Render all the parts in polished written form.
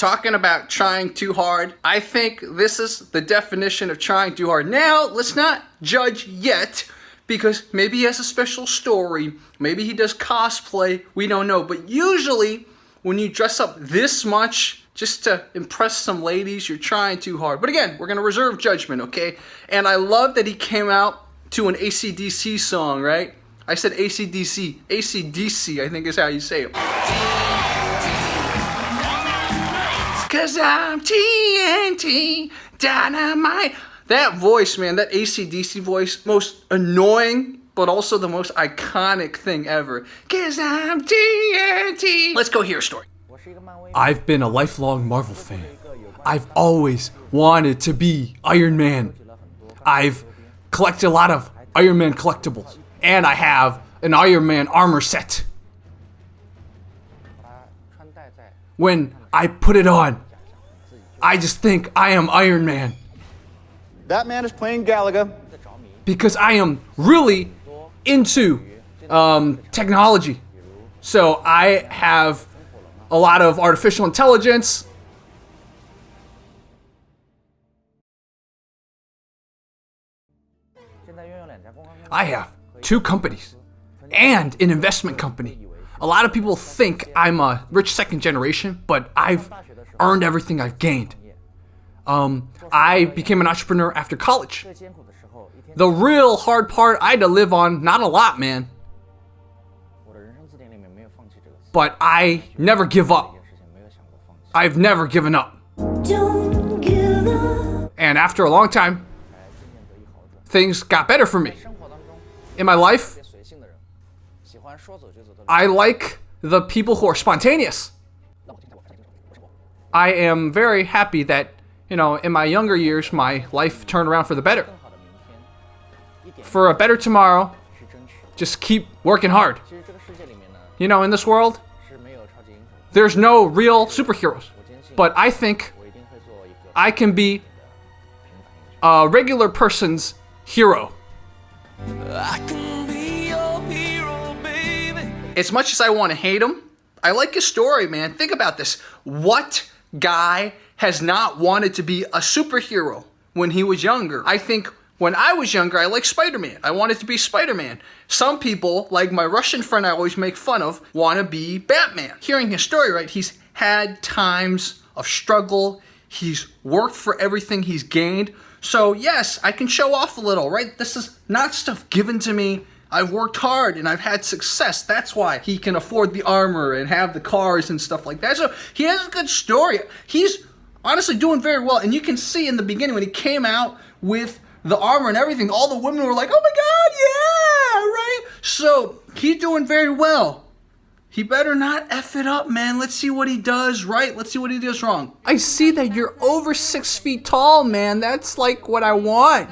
talking about trying too hard. I think this is the definition of trying too hard. Now, let's not judge yet, because maybe he has a special story. Maybe he does cosplay. We don't know. But usually, when you dress up this much just to impress some ladies, you're trying too hard. But again, we're going to reserve judgment, okay? And I love that he came out to an AC/DC song, right? I said AC/DC. AC/DC, I think is how you say it. 'Cause I'm TNT Dynamite. That voice, man, that AC/DC voice, most annoying, but also the most iconic thing ever. 'Cause I'm TNT. Let's go hear a story. I've been a lifelong Marvel fan. I've always wanted to be Iron Man. I've collected a lot of Iron Man collectibles. And I have an Iron Man armor set. When I put it on, I just think I am Iron Man. That man is playing Galaga. Because I am really into technology. So I have a lot of artificial intelligence. I have 2 companies and an investment company. A lot of people think I'm a rich second generation, but I've earned everything I've gained. I became an entrepreneur after college. The real hard part I had to live on, not a lot, man. But I never give up. I've never given up. Don't give up. And after a long time, things got better for me. In my life, I like the people who are spontaneous. I am very happy that, in my younger years, my life turned around for the better. For a better tomorrow, just keep working hard. In this world, there's no real superheroes. But I think I can be a regular person's hero. As much as I want to hate him, I like his story, man. Think about this. What guy has not wanted to be a superhero when he was younger? I think when I was younger, I liked Spider-Man. I wanted to be Spider-Man. Some people, like my Russian friend I always make fun of, want to be Batman. Hearing his story, right, he's had times of struggle. He's worked for everything he's gained. So yes, I can show off a little, right? This is not stuff given to me. I've worked hard and I've had success. That's why he can afford the armor and have the cars and stuff like that. So he has a good story. He's honestly doing very well. And you can see in the beginning when he came out with the armor and everything, all the women were like, oh my God, yeah, right? So he's doing very well. He better not F it up, man. Let's see what he does right. Let's see what he does wrong. I see that you're over 6 feet tall, man. That's like what I want,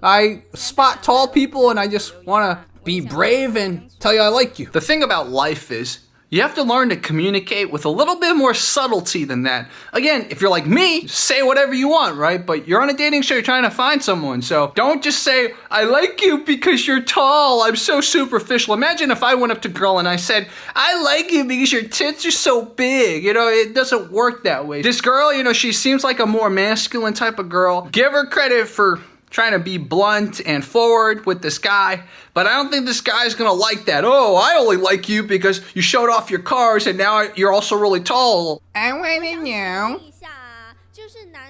I spot tall people and I just want to be brave and tell you I like you. The thing about life is you have to learn to communicate with a little bit more subtlety than that. Again, if you're like me, say whatever you want, right? But you're on a dating show, you're trying to find someone. So don't just say, I like you because you're tall. I'm so superficial. Imagine if I went up to a girl and I said, I like you because your tits are so big. It doesn't work that way. This girl, she seems like a more masculine type of girl. Give her credit for trying to be blunt and forward with this guy, but I don't think this guy's gonna like that. Oh, I only like you because you showed off your cars and now you're also really tall. I wanna know.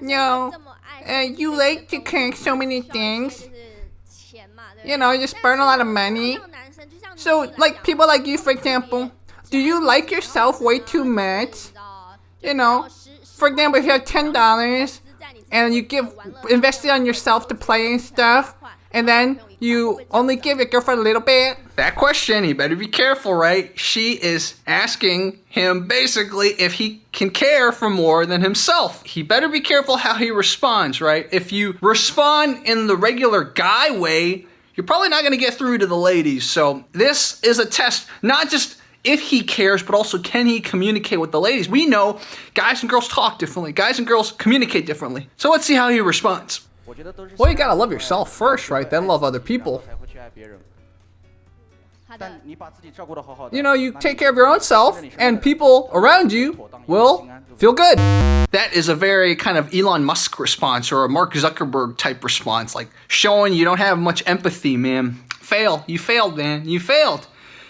No, you like to cook so many things. You just burn a lot of money. So, like people like you, for example, do you like yourself way too much? For example, if you have $10 and you invest it on yourself to play and stuff, and then you only give your girlfriend a little bit. That question, he better be careful, right? She is asking him basically if he can care for more than himself. He better be careful how he responds, right? If you respond in the regular guy way, you're probably not going to get through to the ladies. So this is a test, not just if he cares, but also can he communicate with the ladies? We know guys and girls talk differently. Guys and girls communicate differently. So let's see how he responds. Well, you gotta love yourself first, right? Then love other people. you know, you take care of your own self, and people around you will feel good. That is a very kind of Elon Musk response or a Mark Zuckerberg type response, like showing you don't have much empathy, man. You failed, man. You failed.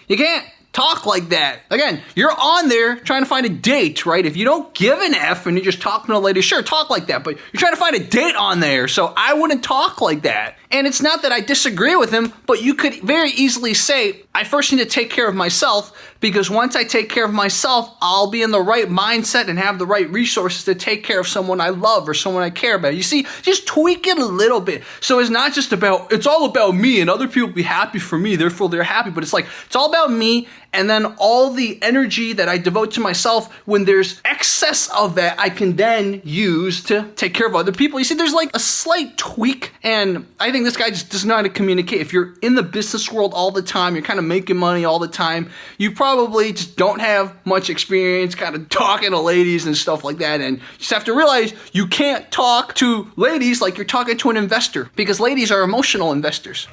You can't talk like that. Again, you're on there trying to find a date, right? If you don't give an F and you're just talking to a lady, sure, talk like that, but you're trying to find a date on there, so I wouldn't talk like that. And it's not that I disagree with him, but you could very easily say, I first need to take care of myself, because once I take care of myself, I'll be in the right mindset and have the right resources to take care of someone I love or someone I care about. You see, just tweak it a little bit. So it's not just about, it's all about me and other people be happy for me, therefore they're happy, but it's like, it's all about me, and then all the energy that I devote to myself, when there's excess of that, I can then use to take care of other people. You see, there's like a slight tweak, and I think this guy just doesn't know how to communicate. If you're in the business world all the time, you're kind of making money all the time, you probably just don't have much experience kind of talking to ladies and stuff like that, and you just have to realize you can't talk to ladies like you're talking to an investor, because ladies are emotional investors.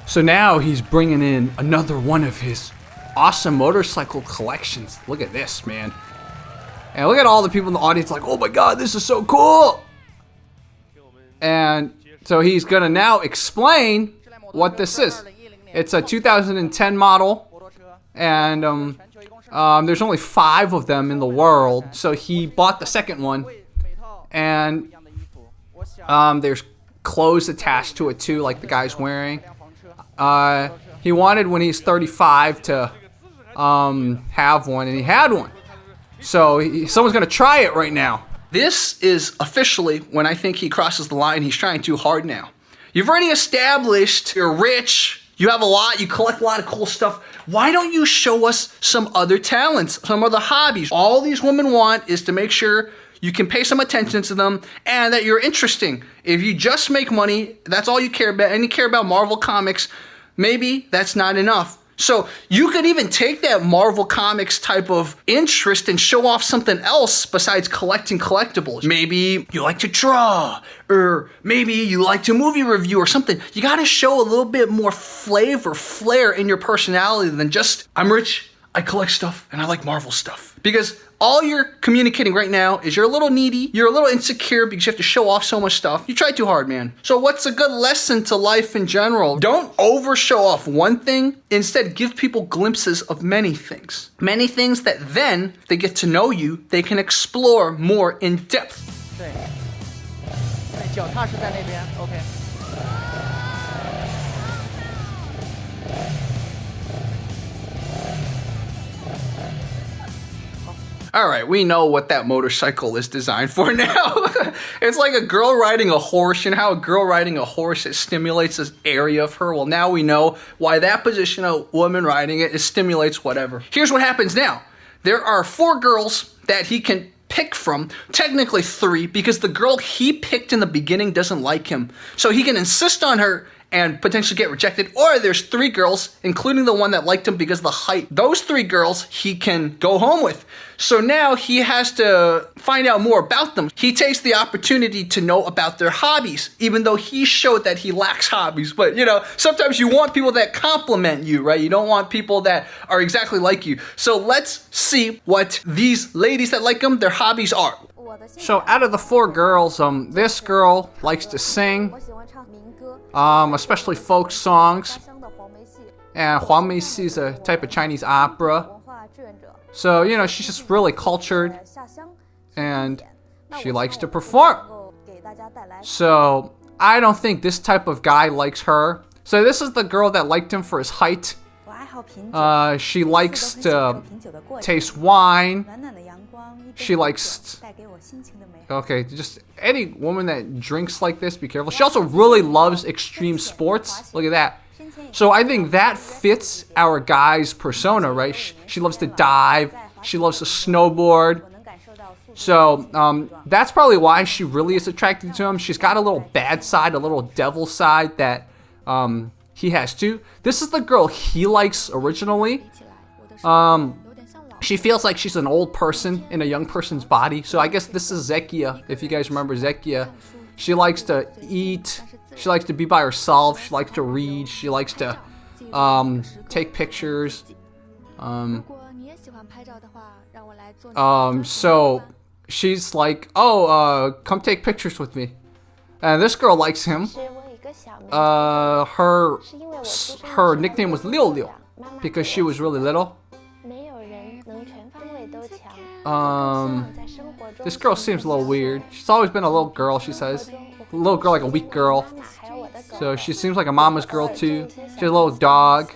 So now he's bringing in another one of his awesome motorcycle collections. Look at this, man. And look at all the people in the audience like, oh my god, this is so cool. And so he's gonna now explain what this is. It's a 2010 model, and there's only 5 of them in the world, so he bought the second one, and there's clothes attached to it too, like the guy's wearing. He wanted, when he's 35, to have one, and he had one. So someone's gonna try it right now. This is officially when I think he crosses the line. He's trying too hard now. You've already established you're rich, you have a lot, you collect a lot of cool stuff. Why don't you show us some other talents, some other hobbies? All these women want is to make sure you can pay some attention to them and that you're interesting. If you just make money, that's all you care about, and you care about Marvel Comics, maybe that's not enough. So you could even take that Marvel Comics type of interest and show off something else besides collecting collectibles. Maybe you like to draw, or maybe you like to movie review or something. You gotta show a little bit more flair in your personality than just, I'm rich, I collect stuff, and I like Marvel stuff. Because all you're communicating right now is you're a little needy, you're a little insecure because you have to show off so much stuff. You try too hard, man. So what's a good lesson to life in general? Don't over show off one thing. Instead, give people glimpses of many things. Many things that then, if they get to know you, they can explore more in depth. 对，脚踏是在那边 ，OK。 All right, we know what that motorcycle is designed for now. It's like a girl riding a horse. You know how a girl riding a horse, it stimulates this area of her? Well, now we know why that position, a woman riding it, stimulates whatever. Here's what happens now. There are 4 girls that he can pick from, technically 3, because the girl he picked in the beginning doesn't like him. So he can insist on her and potentially get rejected, or there's 3 girls, including the one that liked him because of the height. Those 3 girls he can go home with. So now he has to find out more about them. He takes the opportunity to know about their hobbies, even though he showed that he lacks hobbies. But, you know, sometimes you want people that compliment you, right? You don't want people that are exactly like you. So let's see what these ladies that like him, their hobbies are. So out of the 4 girls, this girl likes to sing, especially folk songs, and Huangmeisi is a type of Chinese opera. So, you know, she's just really cultured, and she likes to perform. So I don't think this type of guy likes her. So this is the girl that liked him for his height. She likes to taste wine. She likes, okay, just any woman that drinks like this, be careful. She also really loves extreme sports. Look at that. So I think that fits our guy's persona, right? She loves to dive. She loves to snowboard. So that's probably why she really is attracted to him. She's got a little bad side, a little devil side that he has too. This is the girl he likes originally. She feels like she's an old person in a young person's body. So I guess this is Zekia, if you guys remember Zekia. She likes to eat. She likes to be by herself. She likes to read. She likes to take pictures. So she's like, oh, come take pictures with me. And this girl likes him. Her nickname was Liu Liu because she was really little. This girl seems a little weird. She's always been a little girl, she says. A little girl, like a weak girl. So she seems like a mama's girl too. She has a little dog.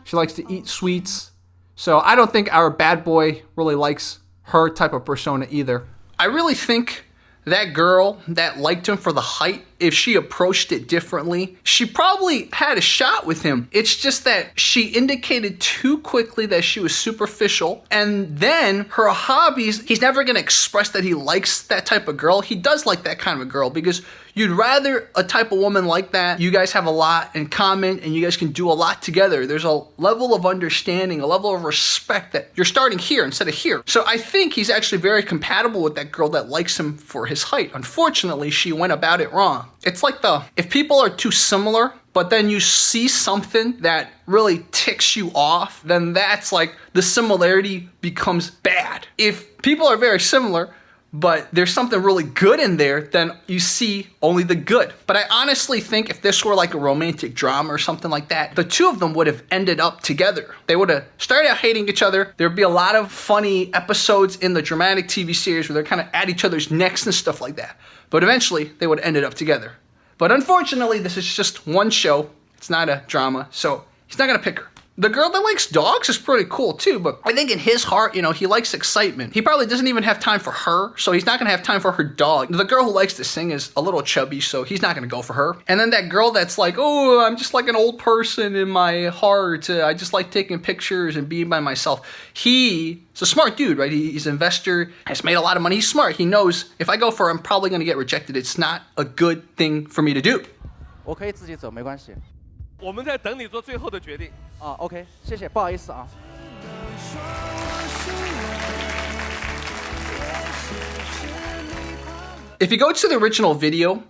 She likes to eat sweets. So I don't think our bad boy really likes her type of persona either. I really think that girl that liked him for the height, if she approached it differently, she probably had a shot with him. It's just that she indicated too quickly that she was superficial, and then her hobbies, he's never gonna express that he likes that type of girl. He does like that kind of a girl because you'd rather a type of woman like that. You guys have a lot in common and you guys can do a lot together. There's a level of understanding, a level of respect that you're starting here instead of here. So I think he's actually very compatible with that girl that likes him for his height. Unfortunately, she went about it wrong. It's like if people are too similar, but then you see something that really ticks you off, then that's like the similarity becomes bad. If people are very similar, but there's something really good in there, then you see only the good. But I honestly think if this were like a romantic drama or something like that, the two of them would have ended up together. They would have started out hating each other. There'd be a lot of funny episodes in the dramatic TV series where they're kind of at each other's necks and stuff like that. But eventually, they would have ended up together. But unfortunately, this is just one show. It's not a drama, so he's not gonna pick her. The girl that likes dogs is pretty cool too, but I think in his heart, he likes excitement. He probably doesn't even have time for her, so he's not gonna have time for her dog. The girl who likes to sing is a little chubby, so he's not gonna go for her. And then that girl that's like, oh, I'm just like an old person in my heart. I just like taking pictures and being by myself. He's a smart dude, right? He's an investor, has made a lot of money. He's smart. He knows if I go for her, I'm probably gonna get rejected. It's not a good thing for me to do. 我可以自己走，没关系。我们在等你做最后的决定。OK， 谢谢，不好意思啊。If you go to the original video,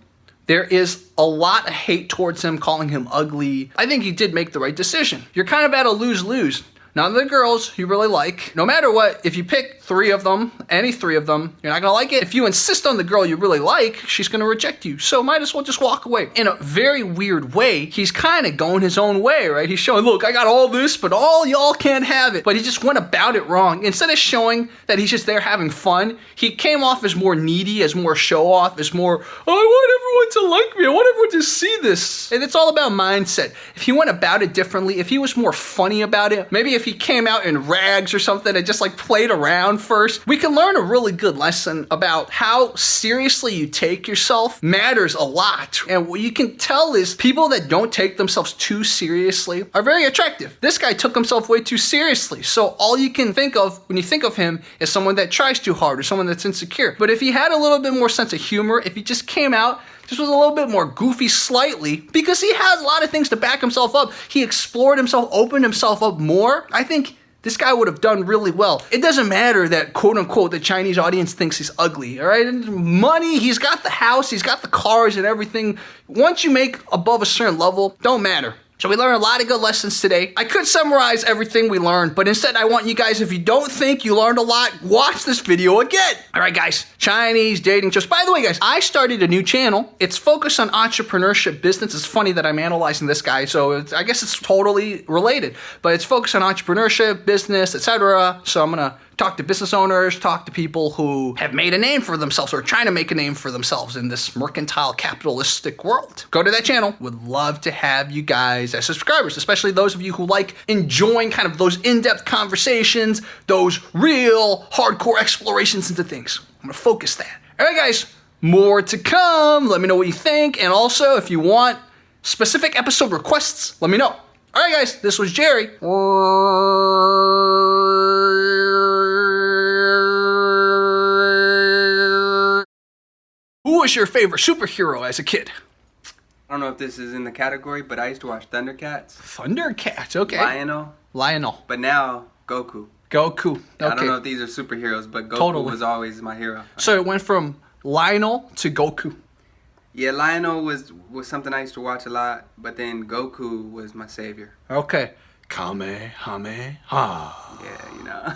there is a lot of hate towards him, calling him ugly. I think he did make the right decision. You're kind of at a lose-lose. None of the girls you really like. No matter what, if you pick three of them, any three of them, you're not gonna like it. If you insist on the girl you really like, she's gonna reject you. So might as well just walk away. In a very weird way, he's kind of going his own way, right? He's showing, look, I got all this, but all y'all can't have it. But he just went about it wrong. Instead of showing that he's just there having fun, he came off as more needy, as more show off, as more, I want everyone to like me. I want everyone to see this. And it's all about mindset. If he went about it differently, if he was more funny about it, maybe if he came out in rags or something and just like played around first, we can learn a really good lesson about how seriously you take yourself matters a lot. And what you can tell is people that don't take themselves too seriously are very attractive. This guy took himself way too seriously. So all you can think of when you think of him is someone that tries too hard or someone that's insecure. But if he had a little bit more sense of humor, if he just came out just was a little bit more goofy slightly, because he has a lot of things to back himself up. He explored himself, opened himself up more. I think this guy would have done really well. It doesn't matter that, quote unquote, the Chinese audience thinks he's ugly, all right? Money, he's got the house, he's got the cars and everything. Once you make above a certain level, don't matter. So we learned a lot of good lessons today. I could summarize everything we learned, but instead I want you guys, if you don't think you learned a lot, watch this video again. All right, guys, Chinese dating shows. By the way, guys, I started a new channel. It's focused on entrepreneurship business. It's funny that I'm analyzing this guy, so I guess it's totally related, but it's focused on entrepreneurship, business, etc. So I'm gonna talk to business owners, talk to people who have made a name for themselves or are trying to make a name for themselves in this mercantile capitalistic world. Go to that channel. Would love to have you guys as subscribers, especially those of you who like enjoying kind of those in-depth conversations, those real hardcore explorations into things. I'm gonna focus that. All right, guys, more to come. Let me know what you think. And also, if you want specific episode requests, let me know. All right, guys, this was Jerry. Who was your favorite superhero as a kid? I don't know if this is in the category, but I used to watch Thundercats. Thundercats, okay. Lionel. But now, Goku. Goku, okay. I don't know if these are superheroes, but Goku Totally. was always my hero. So it went from Lionel to Goku. Yeah, Lionel was something I used to watch a lot, but then Goku was my savior. Okay. Kamehameha. Yeah, you know.